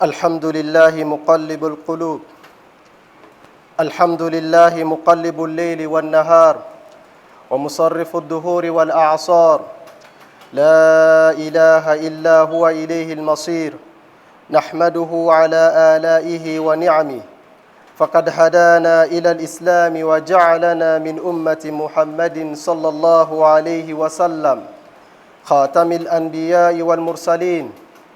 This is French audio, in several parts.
الحمد لله مقلب القلوب الحمد لله مقلب الليل والنهار ومصرف الدهور والأعصار لا إله إلا هو إليه المصير نحمده على آلائه ونعمه فقد هدانا إلى الإسلام وجعلنا من أمة محمد صلى الله عليه وسلم خاتم الأنبياء والمرسلين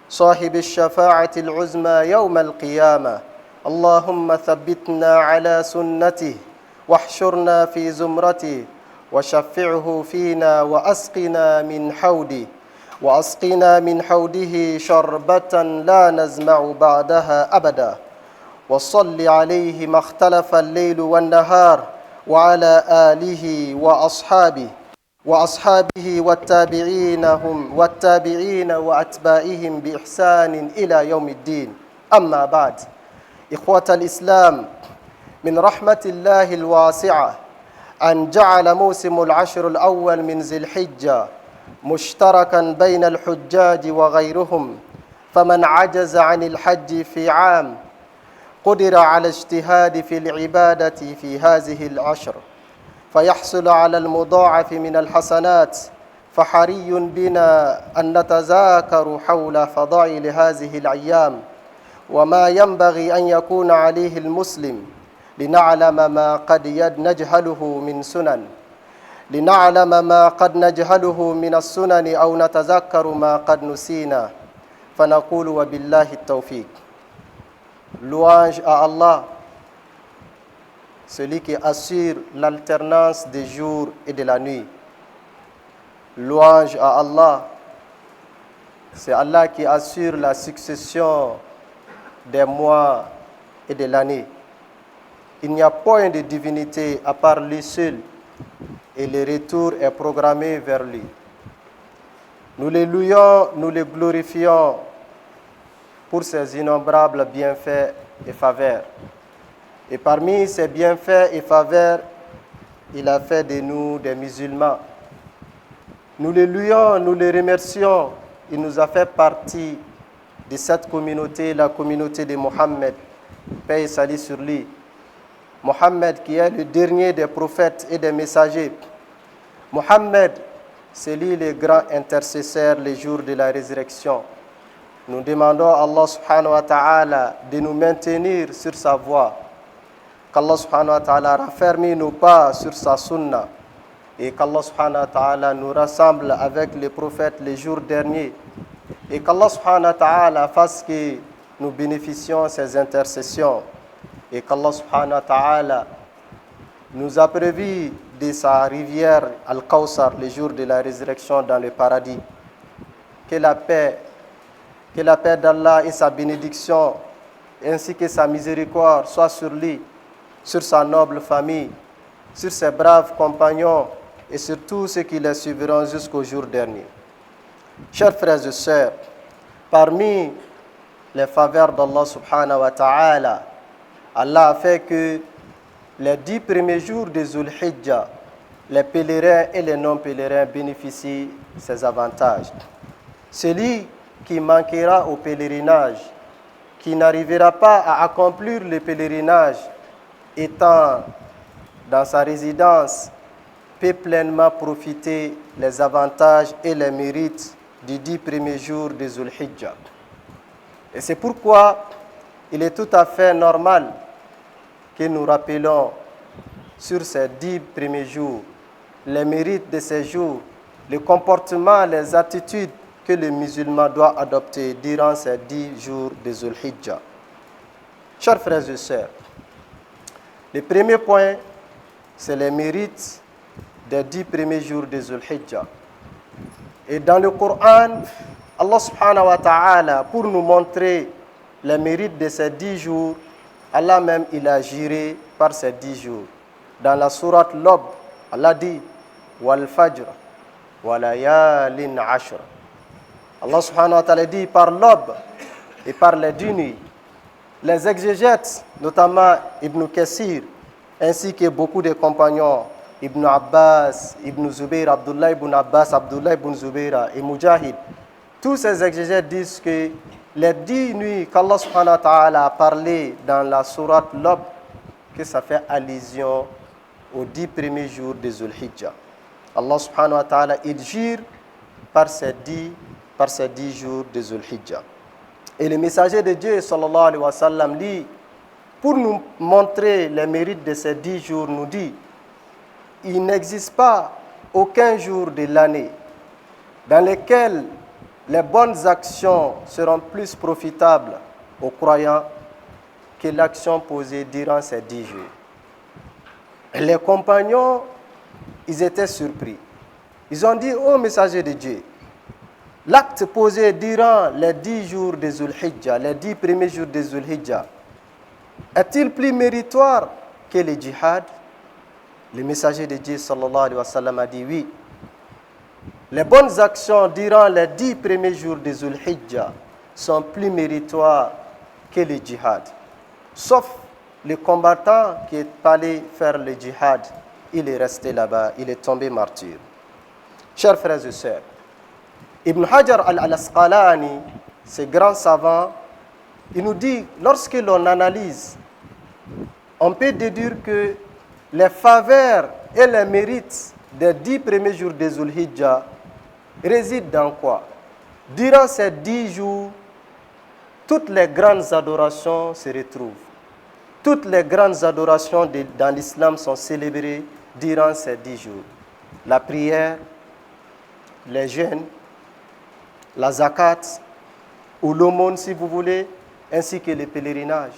صاحب الشفاعة العظمى يوم القيامة اللهم ثبتنا على سنته واحشرنا في زمرته وشفعه فينا وأسقنا من حوده شربة لا نزمع بعدها أبدا وصل عليه ما اختلف الليل والنهار وعلى آله وأصحابه والتابعين وأتباعهم بإحسان إلى يوم الدين أما بعد إخوة الإسلام من رحمة الله الواسعة أن جعل موسم العشر الأول من ذي الحجة مشتركا بين الحجاج وغيرهم فمن عجز عن الحج في عام قدر على اجتهاد في العبادة في هذه العشر فيحصل على المضاعف من الحسنات فحري بنا أن نتذاكر حول فضائل هذه الأيام وما ينبغي أن يكون عليه المسلم لنعلم ما قد نجهله من السنن أو نتذكر ما قد نسينا فنقول وبالله التوفيق. Louange à Allah, celui qui assure l'alternance des jours et de la nuit. Louange à Allah, c'est Allah qui assure la succession des mois et de l'année. Il n'y a point de divinité à part lui seul et le retour est programmé vers lui. Nous les louons, nous les glorifions pour ses innombrables bienfaits et faveurs. Et parmi ces bienfaits et faveurs, il a fait de nous des musulmans. Nous les louons, nous les remercions. Il nous a fait partie de cette communauté, la communauté de Mohammed, paix et salut sur lui. Mohammed qui est le dernier des prophètes et des messagers. Mohammed, c'est lui le grand intercesseur le jour de la résurrection. Nous demandons à Allah subhanahu wa ta'ala de nous maintenir sur sa voie. Qu'Allah subhanahu wa ta'ala raffermit nos pas sur sa sunna. Et qu'Allah subhanahu wa ta'ala nous rassemble avec les prophètes les jours derniers. Et qu'Allah subhanahu wa ta'ala fasse que nous bénéficions de ses intercessions. Et qu'Allah subhanahu wa ta'ala nous abreuve de sa rivière Al-Kawsar le jour de la résurrection dans le paradis. Que la paix d'Allah et sa bénédiction, ainsi que sa miséricorde, soient sur lui, sur sa noble famille, sur ses braves compagnons et sur tous ceux qui les suivront jusqu'au jour dernier. Chers frères et sœurs, parmi les faveurs d'Allah subhanahu wa ta'ala, Allah a fait que les 10 premiers jours de Zul Hijjah, les pèlerins et les non-pèlerins bénéficient de ces avantages. Celui qui manquera au pèlerinage, qui n'arrivera pas à accomplir le pèlerinage, étant dans sa résidence, peut pleinement profiter des avantages et les mérites des 10 premiers jours de Zul Hijjah. Et c'est pourquoi il est tout à fait normal que nous rappelons sur ces 10 premiers jours les mérites de ces jours, le comportement, les attitudes que le musulman doit adopter durant ces 10 jours de Zul Hijjah. Chers frères et sœurs, le premier point, c'est les mérites des 10 premiers jours de Zul Hijjah. Et dans le Coran, Allah subhanahu wa ta'ala, pour nous montrer les mérites de ces 10 jours, Allah même, il a juré par ces 10 jours. Dans la sourate Lob, Allah dit « Wal fajr, wa layalin ashr » Allah subhanahu wa ta'ala dit par l'aube et par les 10 nuits. Les exégètes, notamment Ibn Kassir, ainsi que beaucoup de compagnons, Ibn Abbas, Ibn Zubayr, Abdullah ibn Abbas, Abdullah ibn Zubayr et Mujahid, tous ces exégètes disent que les 10 nuits qu'Allah subhanahu wa ta'ala a parlé dans la sourate Lob, que ça fait allusion aux 10 premiers jours de Zulhijjah. Allah subhanahu wa ta'ala, il jure par ces 10 jours de Zulhijjah. Et le messager de Dieu, sallallahu alayhi wa sallam, dit, pour nous montrer les mérites de ces 10 jours, nous dit, il n'existe pas aucun jour de l'année dans lequel les bonnes actions seront plus profitables aux croyants que l'action posée durant ces 10 jours. Et les compagnons, ils étaient surpris. Ils ont dit, ô messager de Dieu, l'acte posé durant les 10 jours de Zulhijjah, les 10 premiers jours de Zulhijjah, est-il plus méritoire que le djihad? Le messager de Dieu sallallahu alayhi wa sallam a dit oui. Les bonnes actions durant les 10 premiers jours de Zulhijjah sont plus méritoires que le djihad. Sauf le combattant qui est allé faire le djihad, il est resté là-bas, il est tombé martyr. Chers frères et sœurs, Ibn Hajar al-Asqalani, ce grand savant, il nous dit, lorsque l'on analyse, on peut déduire que les faveurs et les mérites des 10 premiers jours de Zulhijjah résident dans quoi? Durant ces 10 jours, toutes les grandes adorations se retrouvent. Toutes les grandes adorations dans l'islam sont célébrées durant ces 10 jours. La prière, les jeûnes, la zakat, ou l'aumône si vous voulez, ainsi que le pèlerinage.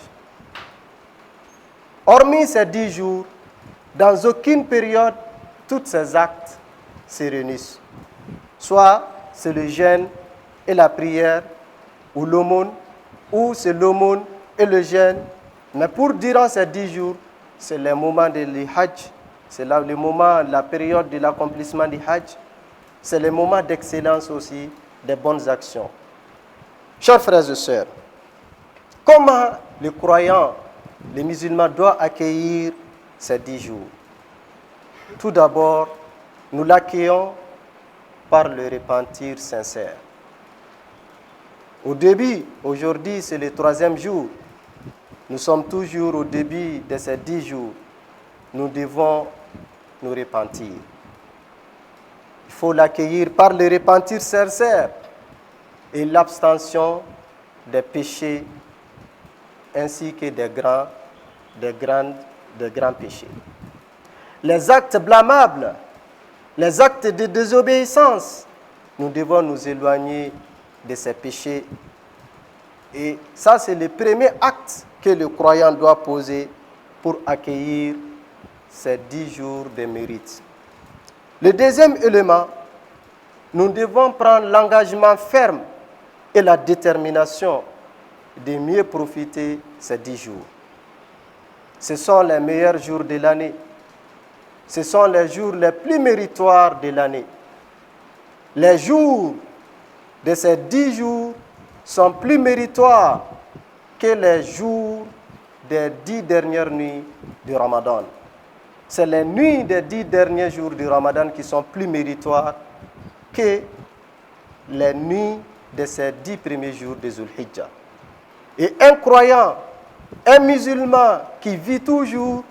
Hormis ces 10 jours, dans aucune période, tous ces actes se réunissent. Soit c'est le jeûne et la prière, ou l'aumône, ou c'est l'aumône et le jeûne. Mais pour durant ces 10 jours, c'est le moment de l'Hajj, c'est le moment, la période de l'accomplissement du Hajj, c'est le moment d'excellence aussi des bonnes actions. Chers frères et sœurs, comment les croyants, les musulmans doivent accueillir ces 10 jours? Tout d'abord, nous l'accueillons par le repentir sincère. Au début, aujourd'hui c'est le 3e jour, nous sommes toujours au début de ces 10 jours, nous devons nous repentir. Il faut l'accueillir par le repentir sincère et l'abstention des péchés ainsi que des grands péchés. Les actes blâmables, les actes de désobéissance, nous devons nous éloigner de ces péchés. Et ça, c'est le premier acte que le croyant doit poser pour accueillir ces 10 jours de mérite. Le deuxième élément, nous devons prendre l'engagement ferme et la détermination de mieux profiter ces 10 jours. Ce sont les meilleurs jours de l'année. Ce sont les jours les plus méritoires de l'année. Les jours de ces 10 jours sont plus méritoires que les jours des 10 dernières nuits du Ramadan. C'est les nuits des 10 derniers jours du Ramadan qui sont plus méritoires que les nuits de ces 10 premiers jours de Zulhijjah. Et un croyant, un musulman qui vit toujours,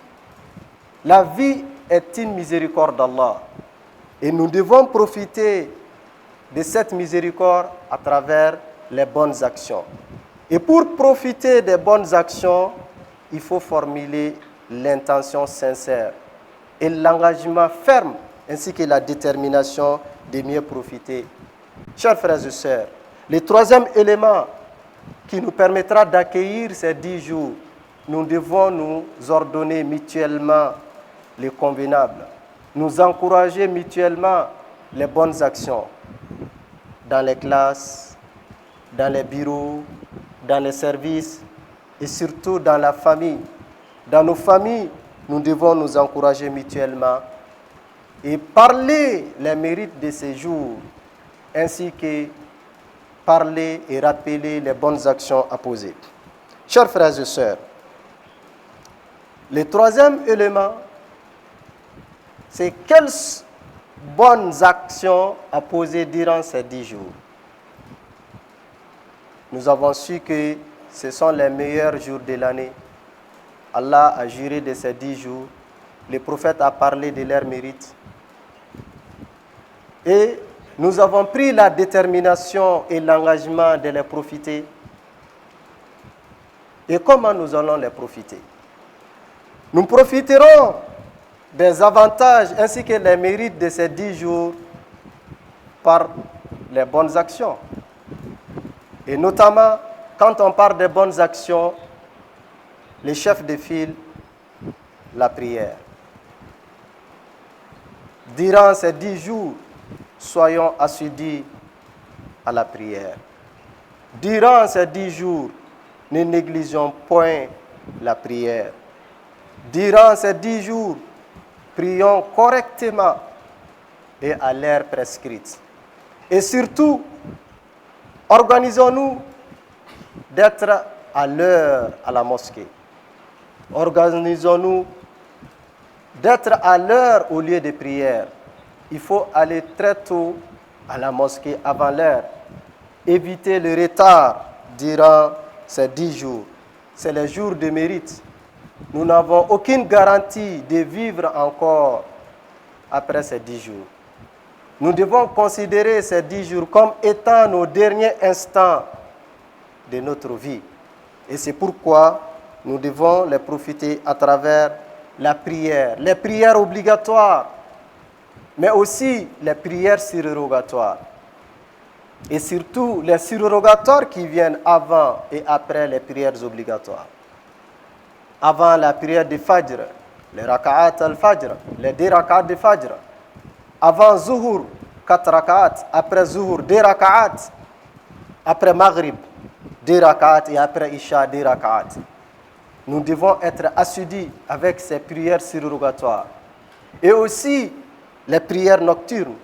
la vie est une miséricorde d'Allah. Et nous devons profiter de cette miséricorde à travers les bonnes actions. Et pour profiter des bonnes actions, il faut formuler l'intention sincère et l'engagement ferme ainsi que la détermination de mieux profiter. Chers frères et sœurs, le troisième élément qui nous permettra d'accueillir ces 10 jours, nous devons nous ordonner mutuellement les convenables, nous encourager mutuellement les bonnes actions dans les classes, dans les bureaux, dans les services et surtout dans la famille. Dans nos familles, nous devons nous encourager mutuellement et parler les mérites de ces jours, ainsi que parler et rappeler les bonnes actions à poser. Chers frères et sœurs, le troisième élément, c'est quelles bonnes actions à poser durant ces 10 jours. nous avons su que ce sont les meilleurs jours de l'année. Allah a juré de ces 10 jours. Le prophète a parlé de leur mérite. Et nous avons pris la détermination et l'engagement de les profiter. Et comment nous allons les profiter? Nous profiterons des avantages ainsi que les mérites de ces 10 jours par les bonnes actions. Et notamment, quand on parle des bonnes actions, les chefs de file, la prière. Durant ces 10 jours, soyons assidus à la prière. Durant ces 10 jours, ne négligeons point la prière. Durant ces 10 jours, prions correctement et à l'heure prescrite. Et surtout, organisons-nous d'être à l'heure à la mosquée. Organisons-nous d'être à l'heure au lieu de prière. Il faut aller très tôt à la mosquée avant l'heure. Éviter le retard durant ces 10 jours. C'est les jours de mérite. Nous n'avons aucune garantie de vivre encore après ces 10 jours. Nous devons considérer ces 10 jours comme étant nos derniers instants de notre vie. Et c'est pourquoi nous devons les profiter à travers la prière, les prières obligatoires, mais aussi les prières surrogatoires. Et surtout les surrogatoires qui viennent avant et après les prières obligatoires. Avant la prière de Fajr, les raka'at al-Fajr, les 2 raka'at de Fajr. Avant Zuhur, 4 raka'at. Après Zuhur, 2 raka'at. Après Maghrib, 2 raka'at. Et après Isha, 2 raka'at. Nous devons être assidus avec ces prières surrogatoires. Et aussi les prières nocturnes.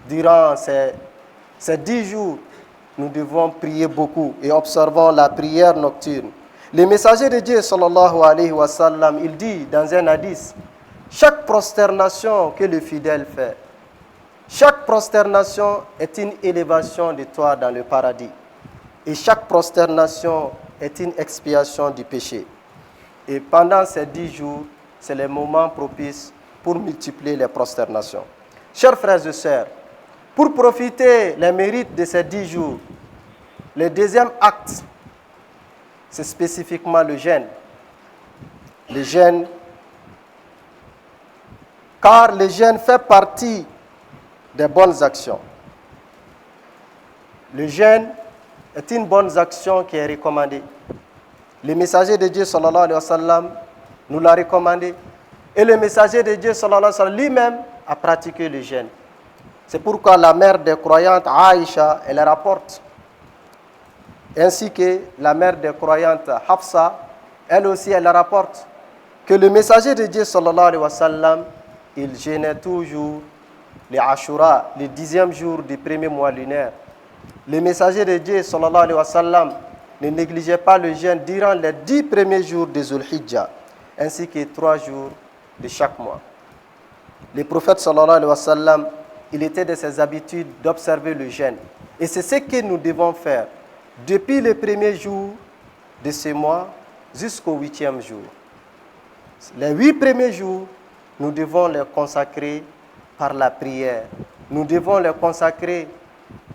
Durant ces 10 jours, nous devons prier beaucoup et observons la prière nocturne. Le messager de Dieu, sallallahu alayhi wa sallam, il dit dans un hadith, chaque prosternation que le fidèle fait, chaque prosternation est une élévation de toi dans le paradis. Et chaque prosternation est une expiation du péché. Et pendant ces 10 jours, c'est le moment propice pour multiplier les prosternations. Chers frères et sœurs, pour profiter les mérites de ces 10 jours, le deuxième acte, c'est spécifiquement le jeûne. Le jeûne, car le jeûne fait partie des bonnes actions. Le jeûne est une bonne action qui est recommandée. Le messager de Dieu, sallallahu alayhi wa sallam, nous l'a recommandé. Et le messager de Dieu, sallallahu alayhi wa sallam, lui-même a pratiqué le jeûne. C'est pourquoi la mère des croyantes, Aïcha, elle rapporte, ainsi que la mère des croyantes, Hafsa, elle aussi, elle rapporte que le messager de Dieu, sallallahu alayhi wa sallam, il jeûnait toujours les Ashura, le 10e jour du premier mois lunaire. Le messager de Dieu, sallallahu alayhi wa sallam, ne négligeait pas le jeûne durant les 10 premiers jours de Zulhijjah, ainsi que 3 jours de chaque mois. Le prophète, sallallahu alayhi wa sallam, il était de ses habitudes d'observer le jeûne. Et c'est ce que nous devons faire depuis le premier jour de ce mois jusqu'au 8e jour. Les 8 premiers jours, nous devons les consacrer par la prière. Nous devons les consacrer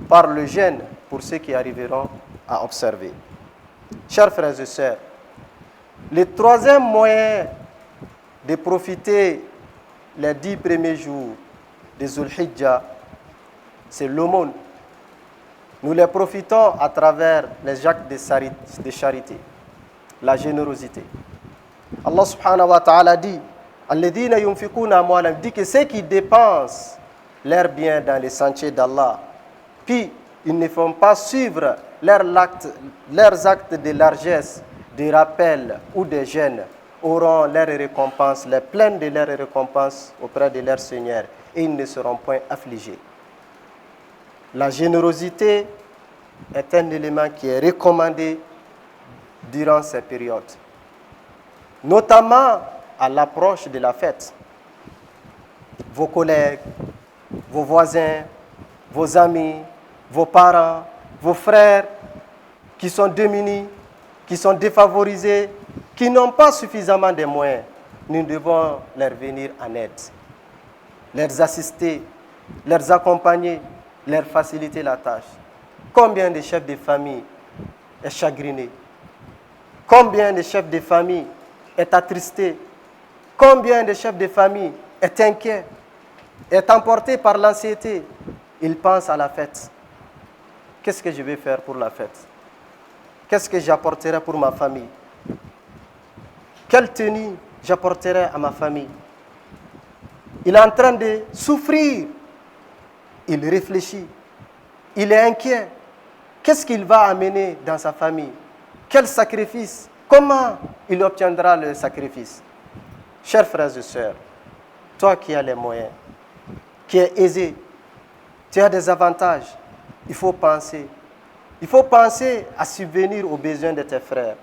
par le jeûne pour ceux qui arriveront à observer. Chers frères et sœurs, le troisième moyen de profiter les 10 premiers jours de Zulhijjah, c'est l'aumône. Nous les profitons à travers les actes de charité, la générosité. Allah subhanahu wa ta'ala dit, Alladhina yunfikuna amwalahum, dit que ceux qui dépensent leurs biens dans les sentiers d'Allah, puis ils ne font pas suivre leurs actes de largesse, de rappel ou de jeûne, auront leurs récompenses, les pleines de leurs récompenses auprès de leur Seigneur, et ils ne seront point affligés. La générosité est un élément qui est recommandé durant ces périodes, notamment à l'approche de la fête. Vos collègues, vos voisins, vos amis, vos parents, vos frères, qui sont démunis, qui sont défavorisés, qui n'ont pas suffisamment de moyens. Nous devons leur venir en aide, les assister, les accompagner, leur faciliter la tâche. Combien de chefs de famille est chagriné? Combien de chefs de famille est attristé? Combien de chefs de famille est inquiet, est emporté par l'anxiété? Il pense à la fête. Qu'est-ce que je vais faire pour la fête? Qu'est-ce que j'apporterai pour ma famille? Quelle tenue j'apporterai à ma famille? Il est en train de souffrir. Il réfléchit. Il est inquiet. Qu'est-ce qu'il va amener dans sa famille? Quel sacrifice? Comment il obtiendra le sacrifice? Chers frères et sœurs, toi qui as les moyens, qui es aisé, tu as des avantages, il faut penser. Il faut penser à subvenir aux besoins de tes frères.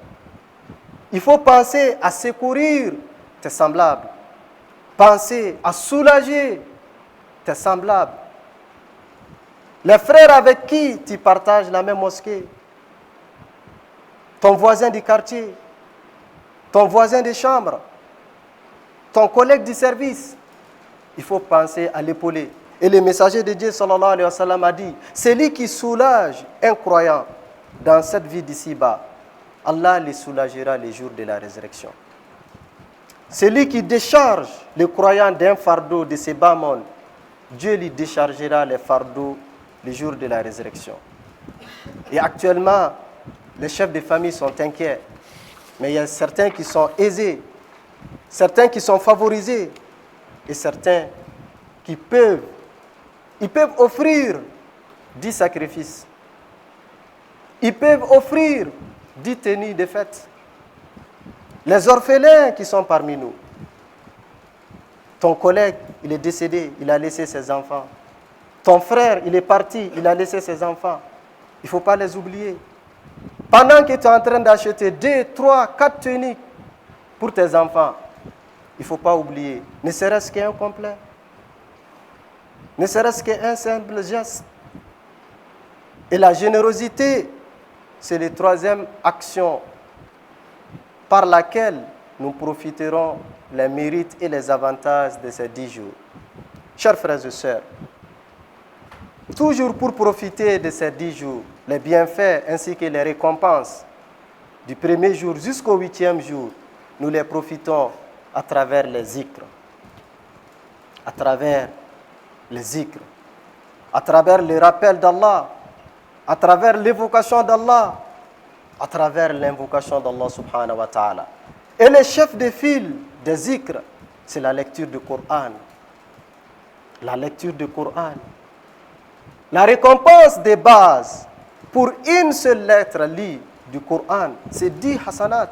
Il faut penser à secourir tes semblables. Penser à soulager tes semblables. Les frères avec qui tu partages la même mosquée. Ton voisin du quartier. Ton voisin de chambre. Ton collègue du service. Il faut penser à l'épauler. Et le messager de Dieu sallallahu alayhi wa sallam a dit, celui qui soulage un croyant dans cette vie d'ici-bas, Allah les soulagera les jours de la résurrection. Celui qui décharge le croyant d'un fardeau de ce bas monde, Dieu lui déchargera les fardeaux les jours de la résurrection. Et actuellement, les chefs de famille sont inquiets, mais il y a certains qui sont aisés, certains qui sont favorisés, et certains qui peuvent offrir 10 sacrifices. Ils peuvent offrir 10 tenues de fête. Les orphelins qui sont parmi nous. Ton collègue, il est décédé, il a laissé ses enfants. Ton frère, il est parti, il a laissé ses enfants. Il ne faut pas les oublier. Pendant que tu es en train d'acheter 2, 3, 4 tenues pour tes enfants, il ne faut pas oublier, ne serait-ce qu'un complet. Ne serait-ce qu'un simple geste. Et la générosité, c'est la troisième action par laquelle nous profiterons les mérites et les avantages de ces 10 jours. Chers frères et sœurs, toujours pour profiter de ces 10 jours, les bienfaits ainsi que les récompenses du premier jour jusqu'au 8e jour, nous les profitons à travers les zikrs. À travers les zikrs, à travers le rappel d'Allah, à travers l'évocation d'Allah, à travers l'invocation d'Allah subhanahu wa ta'ala. Et le chef de file des zikrs, c'est la lecture du Coran. La lecture du Coran. La récompense des bases pour une seule lettre lue du Coran, c'est 10 hasanat.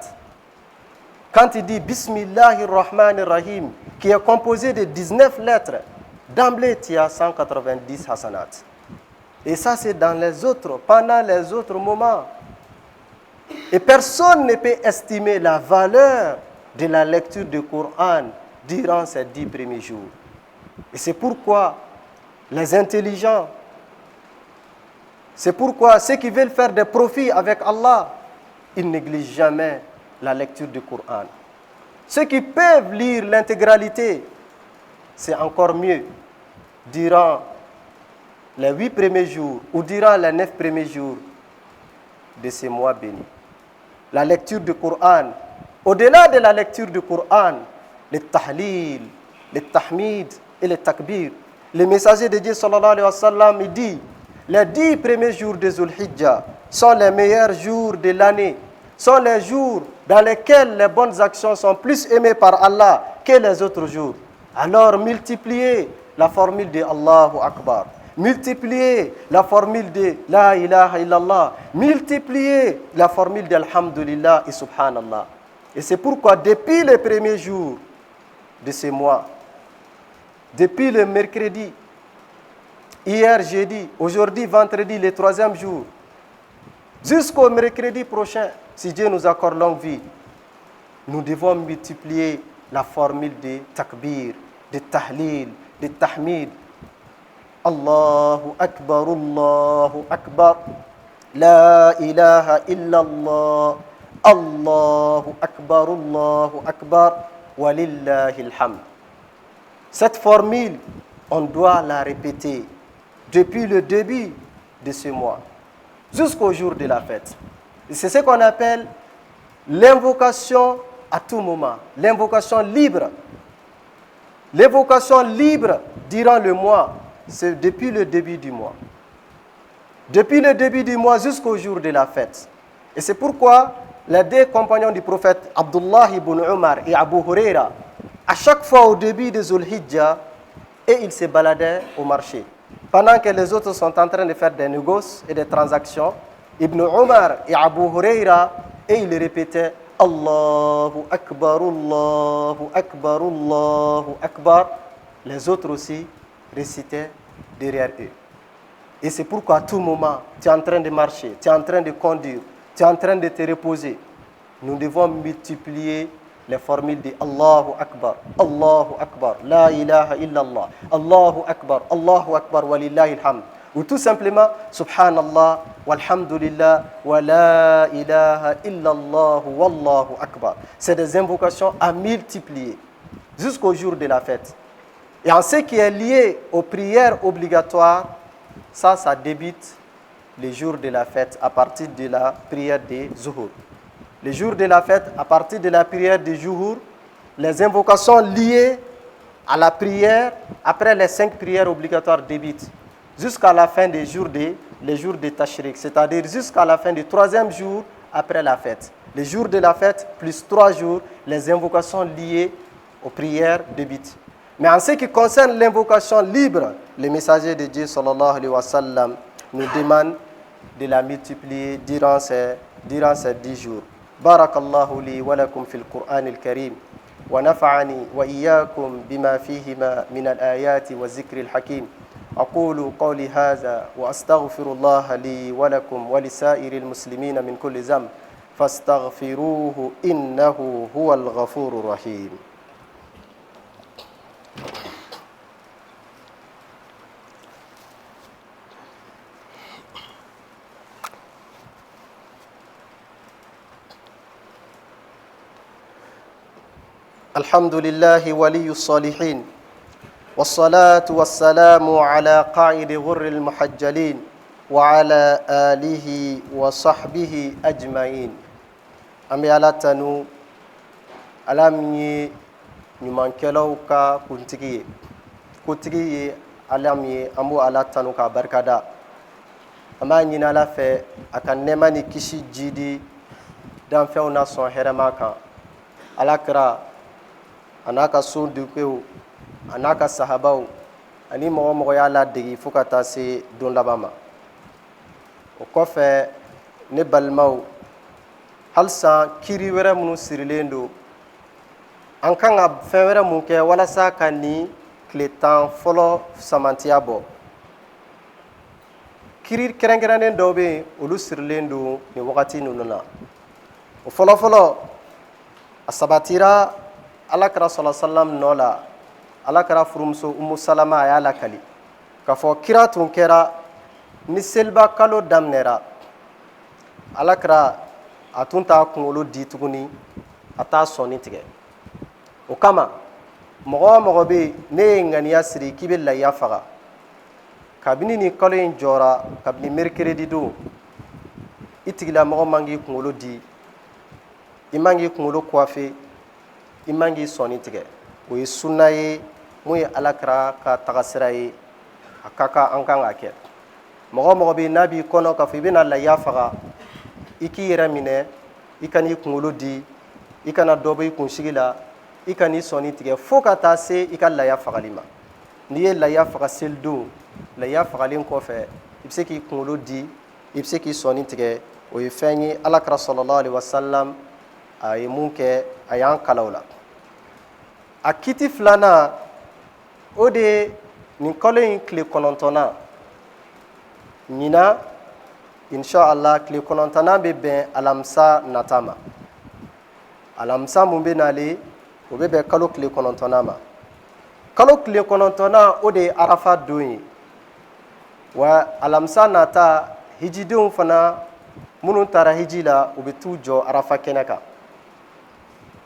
Quand il dit Bismillahirrahmanirrahim, qui est composé de 19 lettres, d'emblée, tu as 190 hasanat. Et ça, c'est dans les autres, pendant les autres moments. Et personne ne peut estimer la valeur de la lecture du Coran durant ces 10 premiers jours. Et c'est pourquoi les intelligents, c'est pourquoi ceux qui veulent faire des profits avec Allah, ils négligent jamais la lecture du Coran. Ceux qui peuvent lire l'intégralité, c'est encore mieux. Durant les 8 premiers jours ou durant les 9 premiers jours de ces mois bénis. La lecture du Coran, au-delà de la lecture du Coran, le tahlil, le tahmid et le takbir. Le messager de Dieu sallallahu alayhi wa sallam, il dit, les 10 premiers jours de Zulhijjah sont les meilleurs jours de l'année, sont les jours dans lesquels les bonnes actions sont plus aimées par Allah que les autres jours. Alors multipliez la formule de Allahu Akbar. Multipliez la formule de La ilaha illallah. Multipliez la formule de Alhamdulillah et Subhanallah. Et c'est pourquoi depuis les premiers jours de ce mois, depuis le mercredi, hier jeudi, aujourd'hui vendredi, le 3e jour, jusqu'au mercredi prochain, si Dieu nous accorde longue vie, nous devons multiplier la formule de takbir, de tahlil, de tahmid. Allahu Akbar, La ilaha illallah, Allahu Akbar, walillahil hamd. Cette formule, on doit la répéter depuis le début de ce mois jusqu'au jour de la fête. C'est ce qu'on appelle l'invocation à tout moment, l'invocation libre. L'invocation libre durant le mois, c'est depuis le début du mois. Depuis le début du mois jusqu'au jour de la fête. Et c'est pourquoi les deux compagnons du prophète, Abdullah ibn Umar et Abu Huraira, à chaque fois au début de Zul Hijjah, et ils se baladaient au marché. Pendant que les autres sont en train de faire des négoces et des transactions, Ibn Umar et Abu Huraira, et ils répétaient Allahu Akbar, Allahu Akbar, Allahu Akbar. Les autres aussi récitaient derrière eux. Et c'est pourquoi à tout moment, tu es en train de marcher, tu es en train de conduire, tu es en train de te reposer. Nous devons multiplier les formules de Allahu Akbar, La ilaha illallah, Allahu Akbar, walillahil hamd. Ou tout simplement, Subhanallah, walhamdulillah, wa la ilaha illallah, wallahu akbar. C'est des invocations à multiplier jusqu'au jour de la fête. Et en ce qui est lié aux prières obligatoires, ça débute les jours de la fête à partir de la prière des Zuhur. Les jours de la fête, à partir de la prière des Zuhur, les invocations liées à la prière, après les 5 prières obligatoires débutent, jusqu'à la fin des jours de Tashrik, c'est-à-dire jusqu'à la fin du 3e jour après la fête. Les jours de la fête, plus 3 jours, les invocations liées aux prières débutent. Mais en ce qui concerne l'invocation libre, le messager de Dieu sallallahu alayhi wa sallam nous demande de la multiplier durant ces 10 jours. Barakallahu li wa lakum fil Qur'an al-Karim wa nafa'ani wa iyyakum bima fihima min al-ayati wa zikri al-hakim. أقول قولي هذا وأستغفر الله لي ولكم ولسائر المسلمين من كل ذنب فاستغفروه إنه هو الغفور الرحيم. الحمد لله ولي الصالحين والصلاة والسلام على قائد غر المحجلين وعلى آله وصحبه أجمعين. أمي على تنو ألامي نمانكلو كا كنتكي ألامي أمو على تنو كا بركادا أما نينا في أكن نماني كشي جيدي دام فيونا سون هرماكا على كرا أناكا سون دوكيو anaka sahabaw ani mɔgɔ y'a ladegi fo ka taa se don laban ma. O kɔfɛ ne balimaw, halisa kiri wɛrɛ minnu sirilen don, an kan ka fɛn wɛrɛ mun kɛ walasa ka ni tile 10 fɔlɔ samantiya bɔ. Kiri kɛrɛnkɛrɛnnen dɔw bɛ yen olu sirilen don nin wagati ninnu na. O fɔlɔfɔlɔ a sabatira alakira sallallahu alaihi wasallam nɔ la. Alakira furumuso Umu Salama a y'a lakali k'a fɔ kira tun kɛra ni seliba kalo daminɛra alakira a tun t'a kunkolo di tuguni a t'a sɔnni tigɛ. O kama mɔgɔ o mɔgɔ bɛ yen ne ye ŋaniya siri k'i bɛ lahiya faga kabini nin kalo in jɔra kabini mercredi don i tigilamɔgɔ man k'i kunkolo di, i man k'i kunkolo coiffer, i man k'i sɔnni tigɛ. O ye sunna ye mun ye alakira ka tagasira ye, a ka kan an kan ka kɛ. Mɔgɔ o mɔgɔ bɛ yen n'a b'i kɔnɔ k'a fɔ i bɛna lahiya faga, i k'i yɛrɛ minɛ, i ka n'i kunkolo di, i kana dɔ bɔ i kunsigi la, i ka n'i sɔnni tigɛ fo ka taa se i ka lahiya fagali ma. N'i ye lahiya faga selidon, lahiya fagalen kɔfɛ i bɛ se k'i kunkolo di, i bɛ se k'i sɔnni tigɛ. O ye fɛn ye alakira sallallahu alaihi wasallam a ye mun kɛ, a y'an kala o la. A kiti filanan o de ye nin kalo in tile 9nan. Ɲinan inshallah tile 9nan bɛ bɛn alamisa nata ma. Alamisa mun bɛ nalen o bɛ bɛn kalo tile 9nan ma. Kalo tile 9nan o de ye arafa don ye. Wa alamisa nata hijidenw fana minnu taara hiji la u bɛ t'u jɔ arafa kɛnɛ kan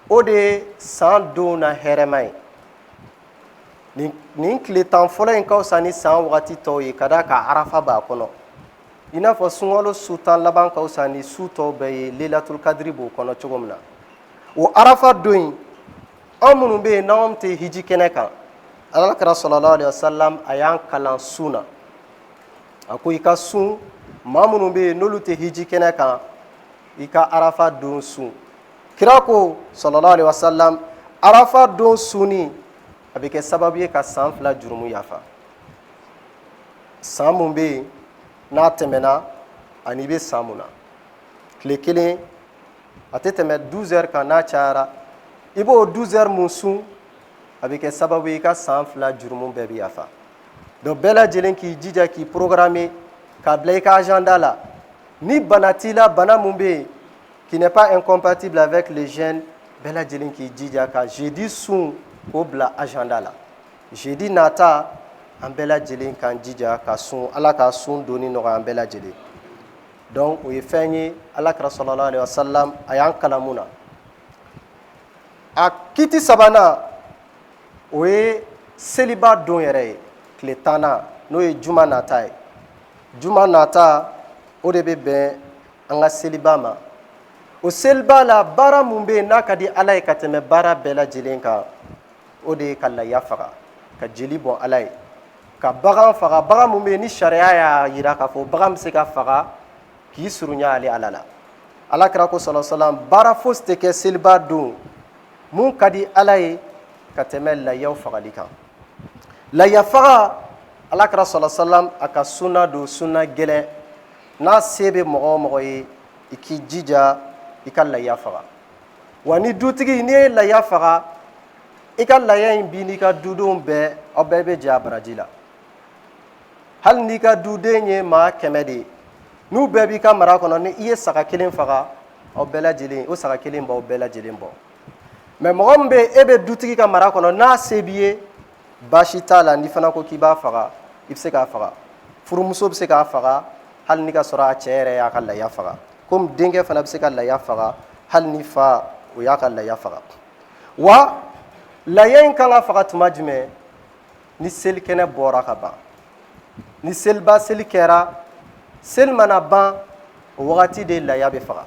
o de ye san don na hɛrɛma ye nin tile tan fɔlɔ in ka fisa ni san wagati tɔw ye ka d'a kan arafa b'a kɔnɔ i n'a fɔ sunkalo su tan laban ka fisa ni su tɔw bɛɛ ye leilatul kadiri b'o kɔnɔ cogo min na o arafa don in an minnu bɛ yen n'anw tɛ hiji kɛnɛ kan alakira sɔlɔlahu alayhi wa sallam a y'an kalan sun na a ko i ka sun maa minnu bɛ yen n'olu tɛ hiji kɛnɛ kan i ka arafa don sun kira ko sɔlɔlahu alayhi wa sallam arafa don sunni a bɛ kɛ sababu ye ka san 2 jurumu yafa san mun bɛ yen n'a tɛmɛna ani bɛ san mun na tile kelen a tɛ tɛmɛ 12 heures kan n'a cayara i b'o 12 heures mun sun a bɛ kɛ sababu ye i ka san 2 jurumu bɛɛ bɛ yafa donc bɛɛ lajɛlen k'i jija k'i programmer k'a bila i ka agenda la ni bana t'i la bana mun bɛ yen qui n'est pas incompatible avec les gènes bɛɛ lajɛlen k'i jija ka jeudi sun k'o bila agenda la jeudi nata an bɛɛ lajɛlen k'an jija ka sun ala ka sun doni nɔgɔya an bɛɛ lajɛlen donc o ye fɛn ye alakira sɔlɔlahu alayhi wa sallam a y'an kalan mun na a kiti sabanan o ye seliba don yɛrɛ ye tile 10nan n'o ye juma nata ye juma nata o de bɛ bɛn an ka seliba ma o seliba la baara mun bɛ yen n'a ka di ala ye ka tɛmɛ baara bɛɛ lajɛlen kan o de ye ka laya faga ka jeli bɔn ala ye ka bagan faga bagan mun bɛ yen ni sariya y'a jira k'a fɔ bagan bɛ se ka faga k'i surunya ale ala la alakira ko sɔlɔlɔhu alayhi wa sallam baara fosi tɛ kɛ seliba don mun ka di ala ye ka tɛmɛ layaw fagali kan laya faga alakira sɔlɔlɔhu alayhi wa sallam a ka sunna don sunna gɛlɛn n'a se bɛ mɔgɔ o mɔgɔ ye i k'i jija i ka laya faga wa ni dutigi n'i ye laya faga i ka laya in bi n'i ka dudenw bɛɛ aw bɛɛ bɛ jɛ a baraji la hali n'i ka duden ye maa 100 de ye n'u bɛɛ b'i ka mara kɔnɔ ni i ye saga 1 faga aw bɛɛ lajɛlen o saga 1 b'aw bɛɛ lajɛlen bɔ mais mɔgɔ min bɛ yen e bɛ dutigi ka mara kɔnɔ n'a se b'i ye baasi t'a la n'i fana ko k'i b'a faga i bɛ se k'a faga furumuso bɛ se k'a faga hali ni ka sɔrɔ a cɛ yɛrɛ y'a ka laya faga komi denkɛ fana bɛ se ka laya faga hali ni fa o y'a ka laya faga wa laya in kan ka faga tuma jumɛn ni selikɛnɛ bɔra ka ban ni seliba seli kɛra seli mana ban o wagati de laya bɛ faga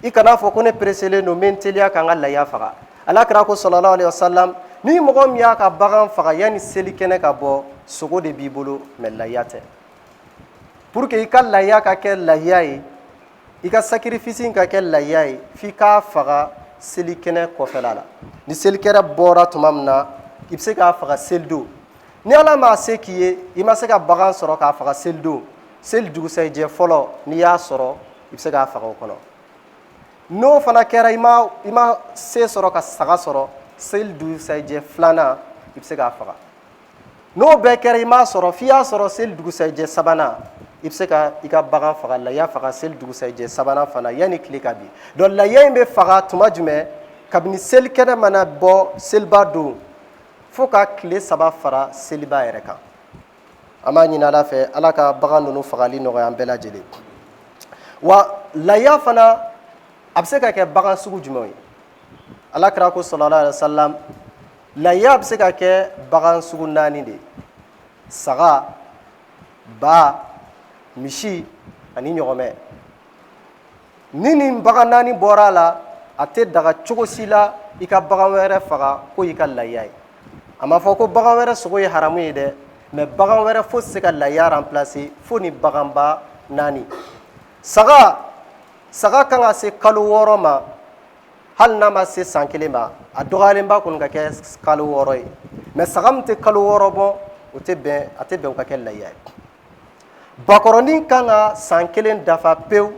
i kana fɔ ko ne pereselen don n bɛ n teliya ka n ka laya faga alakira ko sɔlɔlahu alayhi wa sallam ni mɔgɔ min y'a ka bagan faga yanni selikɛnɛ ka bɔ sogo de b'i bolo mais laya tɛ pour que i ka laya ka kɛ laya ye i ka sacrifice ka kɛ laya ye f'i k'a faga selikɛnɛ kɔfɛla la ni selikɛnɛ bɔra tuma min na i bɛ se k'a faga selidon ni ala m'a se k'i ye i ma se ka bagan sɔrɔ k'a faga selidon seli dugusɛjɛ fɔlɔ n'i y'a sɔrɔ i bɛ se k'a faga o kɔnɔ n'o fana kɛra i ma se sɔrɔ ka saga sɔrɔ seli dugusɛjɛ filanan i bɛ se k'a faga n'o bɛɛ kɛra i m'a sɔrɔ f'i y'a sɔrɔ seli dugusɛjɛ sabanan i bɛ se ka i ka bagan faga laya faga seli dugusɛjɛ sabanan fana yanni tile ka bin donc laya in bɛ faga tuma jumɛn kabini selikɛnɛ mana bɔ seliba don fo ka tile 3 fara seliba yɛrɛ kan an b'a ɲini ala fɛ ala ka bagan ninnu fagali nɔgɔya an bɛɛ lajɛlen wa laya fana a bɛ se ka kɛ bagan sugu jumɛn ye alakira ko sɔlɔlɔhu alayhi wa sallam laya bɛ se ka kɛ bagan sugu 4 de saga ba misi ani ɲɔgɔmɛ ni nin bagan 4 bɔra a la a tɛ daga cogo si la i ka bagan wɛrɛ faga ko i ka laya ye a ma fɔ ko bagan wɛrɛ sogo ye haramu ye dɛ mais bagan wɛrɛ fosi tɛ se ka laya remplacer fo ni baganba 4 saga kan ka se kalo 6 ma hali n'a ma se san 1 ma a dɔgɔyalenba kɔni ka kɛ kalo 6 ye mais saga min tɛ kalo 6 bɔ a tɛ bɛn o ka kɛ laya ye bakɔrɔnin kan ka san 1 dafa pewu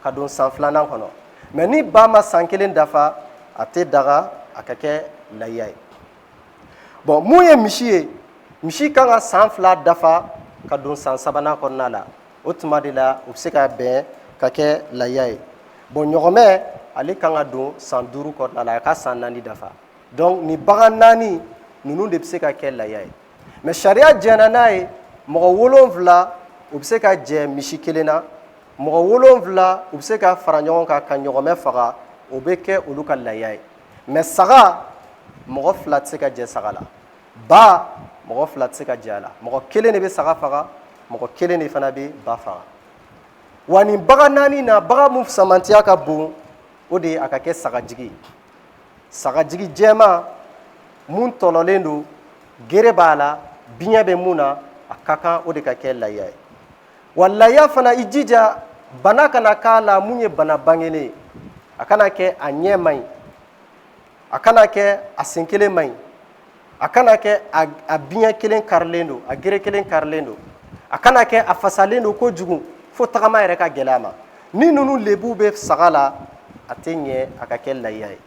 ka don san 2nan kɔnɔ mais ni ba ma san 1 dafa a tɛ daga a ka kɛ laya ye bon mun ye misi ye misi kan ka san 2 dafa ka don san 3nan kɔnɔna la o tuma de la o bɛ se ka bɛn ka kɛ laya ye bon ɲɔgɔmɛ ale kan ka don san 5 kɔnɔna la a ka san 4 dafa donc ni bagan 4 ninnu de bɛ se ka kɛ laya ye mais sariya jɛnna n'a ye mɔgɔ 7 u bɛ se ka jɛ misi kelen na mɔgɔ 7 u bɛ se ka fara ɲɔgɔn kan ka ɲɔgɔmɛ faga o bɛ kɛ olu ka lahiya ye mais saga mɔgɔ 2 tɛ se ka jɛ saga la ba mɔgɔ 2 tɛ se ka jɛ a la mɔgɔ 1 de bɛ saga faga mɔgɔ 1 de fana bɛ ba faga wa nin bagan 4 na bagan mun samantiya ka bon o de a ka kɛ sagajigi sagajigi jɛma mun tɔlɔlen don gere b'a la biɲɛ bɛ mun na a ka kan o de ka kɛ lahiya ye wa lahiya fana i jija bana kana k'a la mun ye bana bangenen ye a kana kɛ a ɲɛ man ɲi a kana kɛ a sen kelen man ɲi a kana kɛ a biɲɛ kelen karilen don a gere kelen karilen don a kana kɛ a fasalen don kojugu fo tagama yɛrɛ ka gɛlɛ a ma ni ninnu lebu bɛ saga la a tɛ ɲɛ a ka kɛ lahiya ye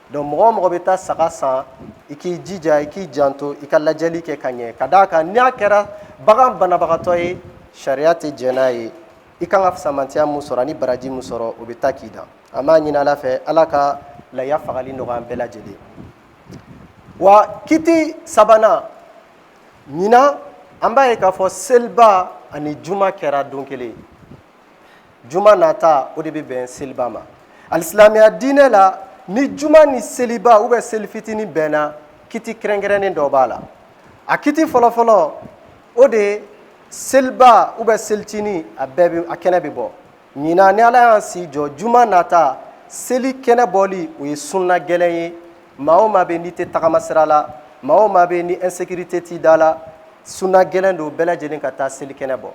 donc mɔgɔ o mɔgɔ bɛ taa saga san i k'i jija i k'i janto i ka lajɛli kɛ ka ɲɛ ka d'a kan n'a kɛra bagan banabagatɔ ye sariya tɛ jɛn n'a ye i kan ka samantiya mun sɔrɔ ani baraji mun sɔrɔ o bɛ taa k'i dan an b'a ɲini ala fɛ ala ka lahiya fagali nɔgɔya an bɛɛ lajɛlen wa kiti sabanan ɲinan an b'a ye k'a fɔ seliba ani juma kɛra don kelen juma nata o de bɛ bɛn seliba ma alisilamɛya diinɛ la ni juma ni seliba ou bien seli fitinin bɛnna kiti kɛrɛnkɛrɛnnen dɔ b'a la a kiti fɔlɔfɔlɔ o de seliba ou bien selitinin a kɛnɛ bɛ bɔ ɲinan ni ala y'an si jɔ juma nata seli kɛnɛ bɔli o ye sunna gɛlɛn ye maa o maa bɛ n'i tɛ tagama sira la maa o maa bɛ ni insécurité t'i da la sunna gɛlɛn don bɛɛ lajɛlen ka taa seli kɛnɛ bɔ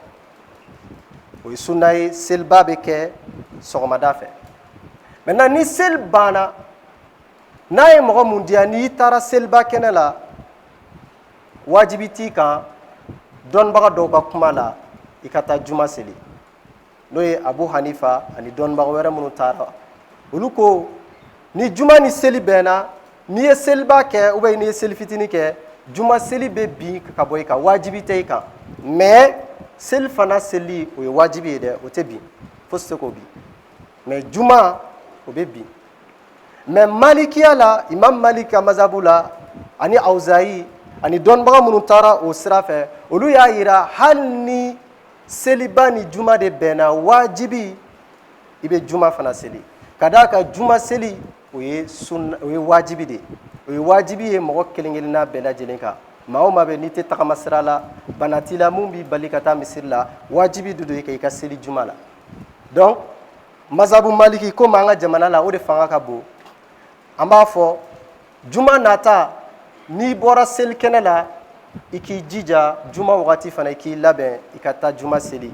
o ye sunna ye seliba bɛ kɛ sɔgɔmada fɛ maintenant ni seli banna n'a ye mɔgɔ mun diya n'i taara seliba kɛnɛ la wajibi t'i kan dɔnnibaga dɔw ka kuma la i ka taa juma seli n'o ye abu hanifa ani dɔnnibaga wɛrɛ minnu taara olu ko ni juma ni seli bɛnna n'i ye seliba kɛ ou bien n'i ye seli fitinin kɛ juma seli bɛ bin ka bɔ i kan wajibi tɛ i kan mais seli fana seli o ye wajibi ye dɛ o tɛ bin fosi tɛ k'o bin mais juma o bɛ bin mais malikiya la imam malik ka mazabu la ani awzayi ani dɔnnibaga minnu taara o sira fɛ olu y'a yira hali ni seliba ni juma de bɛnna wajibi i bɛ juma fana seli ka d'a kan juma seli o ye wajibi de o ye wajibi ye mɔgɔ kelen kelenna bɛɛ lajɛlen kan maa o maa bɛ n'i tɛ tagama sira la bana t'i la mun b'i bali ka taa misiri la wajibi de don i kan i ka seli juma la donc mazabu maliki komi an ka jamana la o de fanga ka bon an b'a fɔ juma nata n'i bɔra seli kɛnɛ la i k'i jija juma wagati fana i k'i labɛn i ka taa juma seli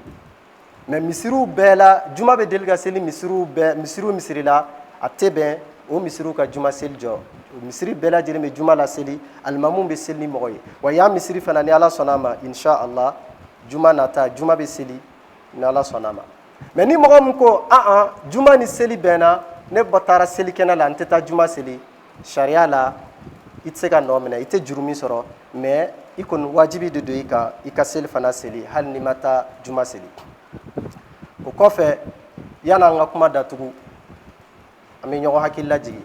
mais misiriw bɛɛ la juma bɛ deli ka seli misiri la a tɛ bɛn o misiriw ka juma seli jɔ misiri bɛɛ lajɛlen bɛ juma la seli alimamuw bɛ seli ni mɔgɔ ye wa yan misiri fana ni ala sɔnna a ma inshallah juma nata juma bɛ seli ni ala sɔnna a ma mais ni mɔgɔ min ko juma ni seli bɛnna ne taara seli kɛnɛ la n tɛ taa juma seli sariya la i tɛ se ka nɔ minɛ i tɛ juru min sɔrɔ mais i kɔni wajibi de don i kan i ka seli fana seli hali n'i ma taa juma seli o kɔfɛ yan'an ka kuma datugu an bɛ ɲɔgɔn hakili lajigi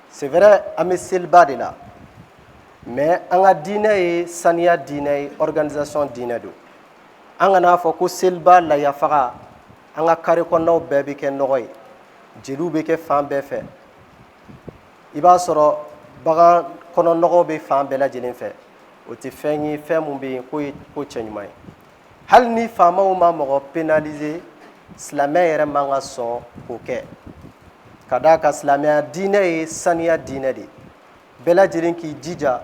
c'est vrai an bɛ seliba de la mais an ka diinɛ ye saniya diinɛ ye organisation diinɛ don an kana fɔ ko seliba layafaga an ka kare kɔnɔnaw bɛɛ bɛ kɛ nɔgɔ ye jeliw bɛ kɛ fan bɛɛ fɛ i b'a sɔrɔ bagan kɔnɔ nɔgɔw bɛ fan bɛɛ lajɛlen fɛ o tɛ fɛn ye fɛn mun bɛ yen k'o ye ko cɛɲuman ye hali ni faamaw ma mɔgɔ pénaliser silamɛ yɛrɛ man ka sɔn k'o kɛ ka d'a kan silamɛya diinɛ ye saniya diinɛ de bɛɛ lajɛlen k'i jija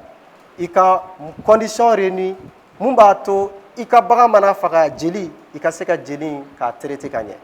i ka condition réunie mun b'a to i ka bagan mana faga jeli i ka se ka jeli k'a traiter ka ɲɛ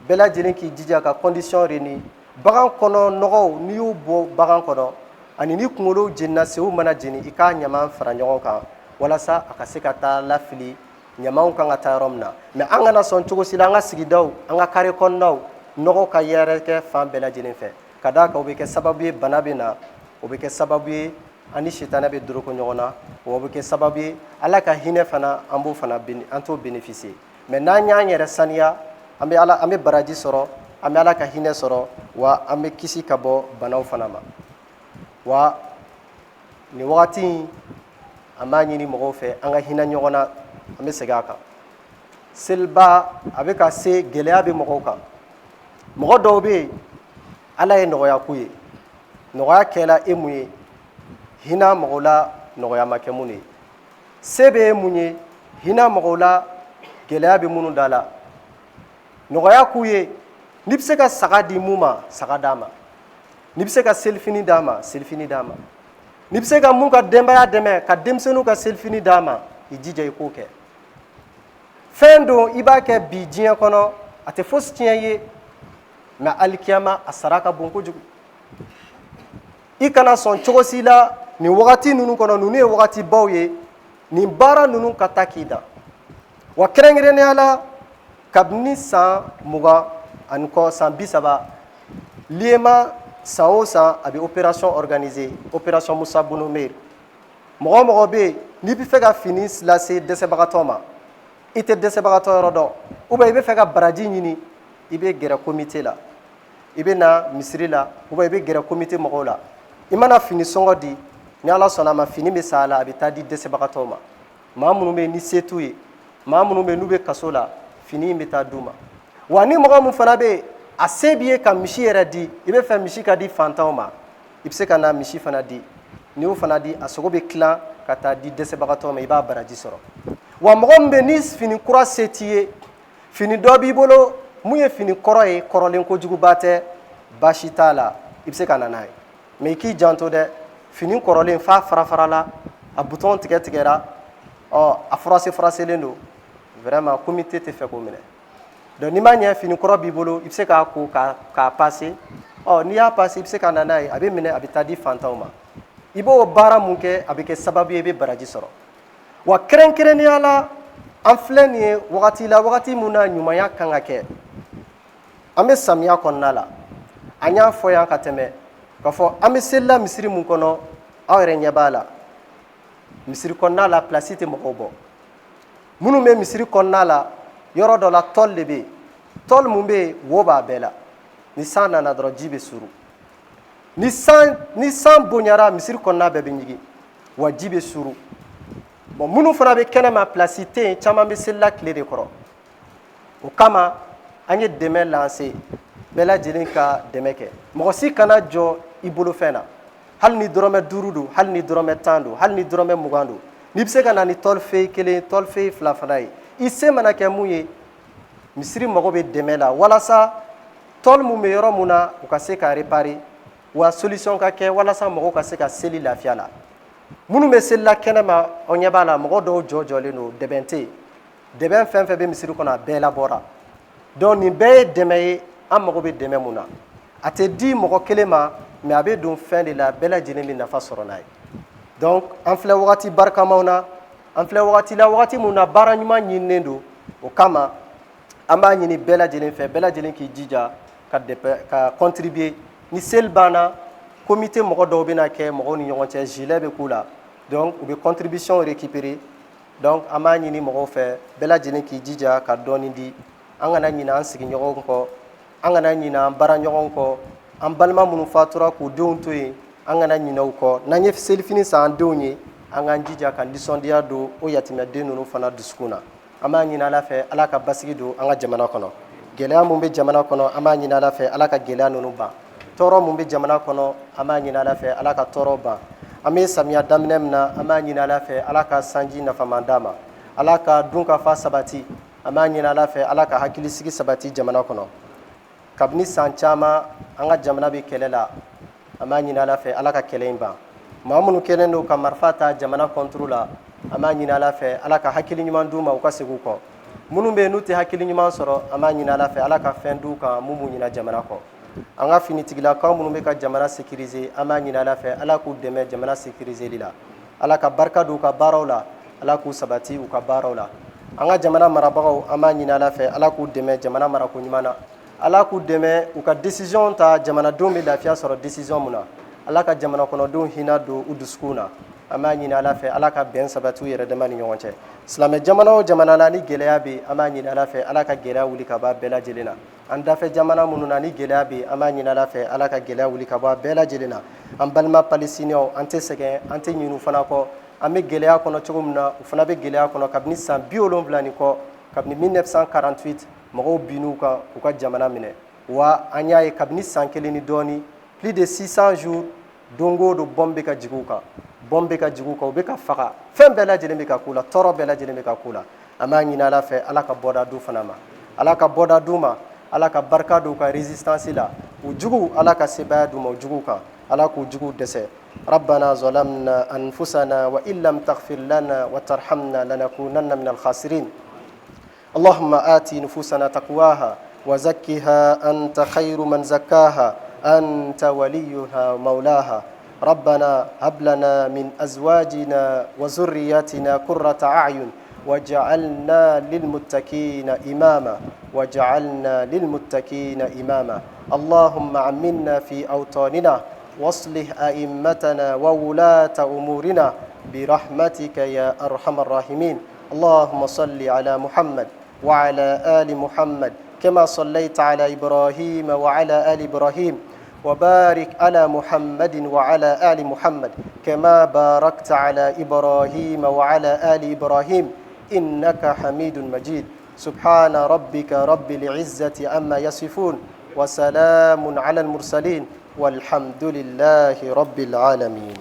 bɛɛ lajɛlen k'i jija ka condition réunie bagan kɔnɔ nɔgɔw n'i y'u bɔ bagan kɔnɔ ani ni kunkolo jenina sew mana jeni i k'a ɲama fara ɲɔgɔn kan walasa a ka se ka taa lafili ɲamaw kan ka taa yɔrɔ min na mais an kana sɔn cogo si la an ka sigidaw an ka kare kɔnɔnaw nɔgɔ ka yɛrɛkɛ fan bɛɛ lajɛlen fɛ ka d'a kan o bɛ kɛ sababu ye bana bɛ na o bɛ kɛ sababu ye an ni sitanɛ bɛ doroko ɲɔgɔn na o bɛ kɛ sababu ye ala ka hinɛ fana an b'o fana an t'o bénéficier mais n'an y'an yɛrɛ saniya an bɛ baraji sɔrɔ an bɛ ala ka hinɛ sɔrɔ wa an bɛ kisi ka bɔ banaw fana ma wa nin wagati in an b'a ɲini mɔgɔw fɛ an ka hinɛ ɲɔgɔn na an bɛ segin a kan seliba a bɛ ka se gɛlɛya bɛ mɔgɔw kan mɔgɔ dɔw bɛ yen ala ye nɔgɔya k'u ye nɔgɔya kɛla e mun ye hinɛ mɔgɔw la nɔgɔya ma kɛ mun ye se bɛ e mun ye hinɛ mɔgɔw la gɛlɛya bɛ minnu da la nɔgɔya k'u ye n'i bɛ se ka saga di mun ma saga d'a ma n'i bɛ se ka selifini d'a ma selifini d'a ma n'i bɛ se ka mun ka denbaya dɛmɛ ka denmisɛnninw ka selifini d'a ma i jija i k'o kɛ fɛn don i b'a kɛ bi diɲɛ kɔnɔ a tɛ fosi tiɲɛ ye mɛ alikiyama a sara ka bon kojugu i kana sɔn cogo si la nin wagati ninnu kɔnɔ ninnu ye wagati baw ye nin baara ninnu ka taa k'i da wa kɛrɛnkɛrɛnnenya la kabini san 20 ani kɔ san 30 liyema san o san a bɛ opération organisé opération Musa Bunumeir mɔgɔ mɔgɔ bɛ yen n'i bɛ fɛ ka fini lase dɛsɛbagatɔ ma i tɛ dɛsɛbagatɔ yɔrɔ dɔn ou bien i bɛ fɛ ka baraji ɲini i bɛ gɛrɛ comité la i bɛ na misiri la ou bien i bɛ gɛrɛ comité mɔgɔw la i mana fini sɔngɔ di ni ala sɔnna a ma fini bɛ san a la a bɛ taa di dɛsɛbagatɔw ma maa minnu bɛ yen ni se t'u ye maa minnu bɛ yen n'u bɛ kaso la fini in bɛ taa d'u ma wa ni mɔgɔ min fana bɛ yen a se b'i ye ka misi yɛrɛ di i bɛ fɛ misi ka di fantanw ma i bɛ se ka na misi fana di n'i y'o fana di a sogo bɛ tilan ka taa di dɛsɛbagatɔw ma i b'a baraji sɔrɔ wa mɔgɔ min bɛ yen ni fini kura se t'i ye fini dɔ b'i bolo mun ye fini kɔrɔ ye kɔrɔlen kojuguba tɛ baasi t'a la i bɛ se ka na n'a ye mɛ i k'i janto dɛ fini kɔrɔlen f'a fara-farala a butɔn tigɛra a furaselen don vraiment comité tɛ fɛ k'o minɛ donc n'i ma ɲɛ fini kɔrɔ b'i bolo i bɛ se k'a ko k'a passer n'i y'a passer i bɛ se ka na n'a ye a bɛ minɛ a bɛ taa di fantanw ma i b'o baara mun kɛ a bɛ kɛ sababu ye i bɛ baraji sɔrɔ wa kɛrɛnkɛrɛnnenya la an filɛ nin ye wagati la wagati mun na ɲumanya kan ka kɛ an bɛ samiya kɔnɔna la an y'a fɔ yan ka tɛmɛ k'a fɔ an bɛ selila misiri mun kɔnɔ aw yɛrɛ ɲɛ b'a la misiri kɔnɔna la place tɛ mɔgɔw bɔ minnu bɛ misiri kɔnɔna la yɔrɔ dɔ la tɔli de bɛ yen tɔli mun bɛ yen wo b'a bɛɛ la ni san nana dɔrɔn ji bɛ suru ni san bonyara misiri kɔnɔna bɛɛ bɛ ɲigin wa ji bɛ suru bon minnu fana bɛ kɛnɛma place tɛ yen caman bɛ selila tile de kɔrɔ o kama an ye dɛmɛ lancer bɛɛ lajɛlen ka dɛmɛ kɛ mɔgɔ si kana jɔ i bolofɛn na hali ni dɔrɔmɛ 5 don hali ni dɔrɔmɛ 10 don hali ni dɔrɔmɛ 20 don n'i bɛ se ka na ni tɔlife 1 tɔlife 2 fana ye i se mana kɛ mun ye misiri mago bɛ dɛmɛ la walasa tɔli mun bɛ yɔrɔ mun na u ka se ka réparer wa solution ka kɛ walasa mɔgɔw ka se ka seli lafiya la minnu bɛ selila kɛnɛma aw ɲɛ b'a la mɔgɔ dɔw jɔjɔlen don dɛbɛn tɛ yen dɛbɛn fɛn fɛn bɛ misiri kɔnɔ a bɛɛ labɔra donc nin bɛɛ ye dɛmɛ ye an mago bɛ dɛmɛ mun na a tɛ di mɔgɔ kelen ma mais a bɛ don fɛn de la bɛɛ lajɛlen bɛ nafa sɔrɔ n'a ye donc an filɛ wagati barikamaw na an filɛ wagati la wagati mun na baara ɲuman ɲininen don o kama an b'a ɲini bɛɛ lajɛlen fɛ bɛɛ lajɛlen k'i jija ka contribuer ni seli banna comité mɔgɔ dɔw bɛna kɛ mɔgɔw ni ɲɔgɔn cɛ gilet bɛ k'u la donc u bɛ contribution récupérer donc an b'a ɲini mɔgɔw fɛ bɛɛ lajɛlen k'i jija ka dɔɔni di an kana ɲina an sigiɲɔgɔnw kɔ an kana ɲina an baaraɲɔgɔnw kɔ an balima minnu fatura k'u denw to yen an kana ɲina u kɔ n'an ye selifini san an denw ye an k'an jija ka nisɔndiya don o yatimɛden ninnu fana dusukun na an b'a ɲini ala fɛ ala ka basigi don an ka jamana kɔnɔ gɛlɛya mun bɛ jamana kɔnɔ an b'a ɲini ala fɛ ala ka gɛlɛya ninnu ban tɔɔrɔ mun bɛ jamana kɔnɔ an b'a ɲini ala fɛ ala ka tɔɔrɔ ban an bɛ samiya daminɛ min na an b'a ɲini ala fɛ ala ka sanji nafama d'a ma ala ka dunkafa sabati an b'a ɲini ala fɛ ala ka hakilisigi sabati jamana kɔnɔ kabini san caman an ka jamana bɛ kɛlɛ la an b'a ɲini ala fɛ ala ka kɛlɛ in ban maa minnu kɛlen don ka marifa ta jamana kɔnturu la an b'a ɲini ala fɛ ala ka hakili ɲuman d'u ma u ka segin u kɔ minnu bɛ yen n'u tɛ hakili ɲuman sɔrɔ an b'a ɲini ala fɛ ala ka fɛn d'u kan mun b'u ɲina jamana kɔ an ka finitigilakaw minnu bɛ ka jamana sécuriser an b'a ɲini ala fɛ ala k'u dɛmɛ jamana sécuriseli la ala ka barika don u ka baaraw la ala k'u sabati u ka baaraw la an ka jamana marabagaw an b'a ɲini ala fɛ ala k'u dɛmɛ jamana marako ɲuman na ala k'u dɛmɛ u ka décision ta jamanadenw bɛ lafiya sɔrɔ décision mun na ala ka jamana kɔnɔdenw hinɛ don u dusukun na an b'a ɲini ala fɛ ala ka bɛn sabati u yɛrɛ dama ni ɲɔgɔn cɛ silamɛ jamana o jamana la ni gɛlɛya bɛ an b'a ɲini ala fɛ ala ka gɛlɛya wuli ka bɔ a bɛɛ lajɛlen na an dafɛ jamana minnu na ni gɛlɛya bɛ an b'a ɲini ala fɛ ala ka gɛlɛya wuli ka bɔ a bɛɛ lajɛlen na an balima palestiniyɛnw an tɛ sɛgɛn an tɛ ɲinɛ u fana kɔ an bɛ gɛlɛya kɔnɔ cogo min na u fana bɛ gɛlɛya kɔnɔ kabini san 70 nin kɔ kabini 1948 mɔgɔw bin'u kan u ka jamana minɛ wa an y'a ye kabini san kelen ni dɔɔni plus de 600 jours don o don bombe bɛ ka jigin u kan bombe bɛ ka jigin u kan u bɛ ka faga fɛn bɛɛ lajɛlen bɛ ka k'u la tɔɔrɔ bɛɛ lajɛlen bɛ ka k'u la an b'a ɲini Ala fɛ Ala ka bɔda d'u fana ma Ala ka bɔda d'u ma Ala ka barika d'u ka résistance la u jugu Ala ka sebaya d'u ma u jugu kan Ala k'u jugu dɛsɛ ربنا ظلمنا أنفسنا وإن لم تغفر لنا وترحمنا لنكونن من الخاسرين اللهم آت نفوسنا تقواها وزكها أنت خير من زكاها أنت وليها ومولاها ربنا هب لنا من أزواجنا وذرياتنا قرة أعين وجعلنا للمتقين إماما اللهم عمنا في أوطاننا واصلح أئمتنا وولاة أمورنا برحمتك يا أرحم الراحمين اللهم صل على محمد وعلى آل محمد كما صليت على إبراهيم وعلى آل إبراهيم وبارك على محمد وعلى آل محمد كما باركت على إبراهيم وعلى آل إبراهيم إنك حميد مجيد سبحان ربك رب العزة عما يصفون وسلام على المرسلين والحمد لله رب العالمين